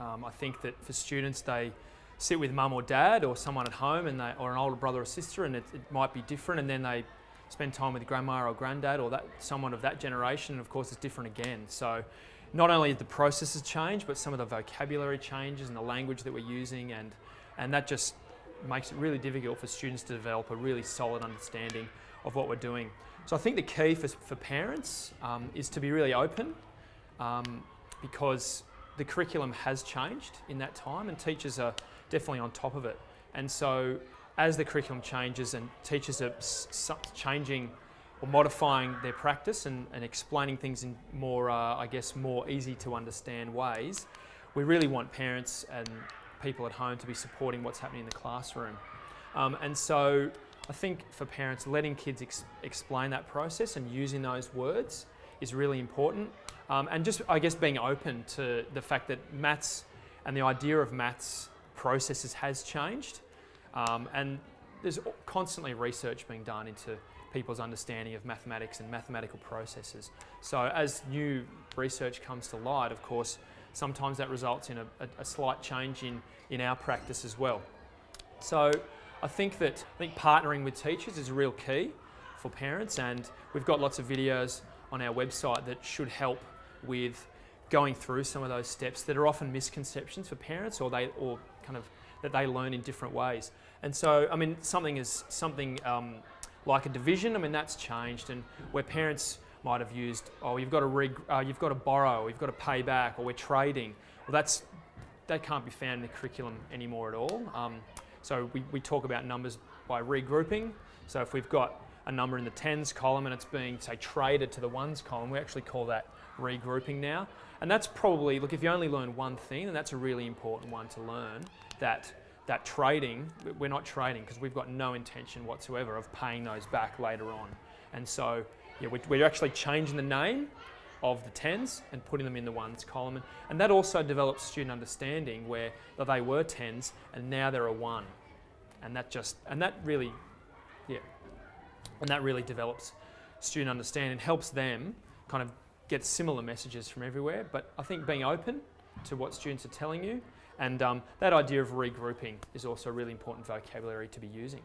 I think that for students, they sit with mum or dad or someone at home or an older brother or sister, and it might be different, and then they spend time with grandma or granddad or someone of that generation, and of course it's different again. So not only the processes change, but some of the vocabulary changes and the language that we're using, and that just makes it really difficult for students to develop a really solid understanding of what we're doing. So I think the key for parents is to be really open, because the curriculum has changed in that time, and teachers are definitely on top of it. And so as the curriculum changes and teachers are changing or modifying their practice and explaining things in more, I guess, more easy to understand ways, we really want parents and people at home to be supporting what's happening in the classroom. And so I think for parents, letting kids explain that process and using those words is really important. And just, I guess, being open to the fact that maths and the idea of maths processes has changed. And there's constantly research being done into people's understanding of mathematics and mathematical processes. So as new research comes to light, of course, sometimes that results in a slight change in our practice as well. So I think partnering with teachers is a real key for parents, and we've got lots of videos on our website that should help with going through some of those steps that are often misconceptions for parents, or that they learn in different ways. And so, I mean, something like a division, I mean, that's changed, and where parents might have used, oh, you've got to borrow, or you've got to pay back, or we're trading. Well, that can't be found in the curriculum anymore at all. So we talk about numbers by regrouping. So if we've got a number in the tens column and it's being, say, traded to the ones column, we actually call that regrouping now. And that's probably, look, if you only learn one thing, then that's a really important one to learn, that trading, we're not trading because we've got no intention whatsoever of paying those back later on. And so, yeah, we're actually changing the name of the tens and putting them in the ones column. And that also develops student understanding where they were tens and now they're a one. And that really develops student understanding and helps them kind of get similar messages from everywhere. But I think being open to what students are telling you, and that idea of regrouping is also a really important vocabulary to be using.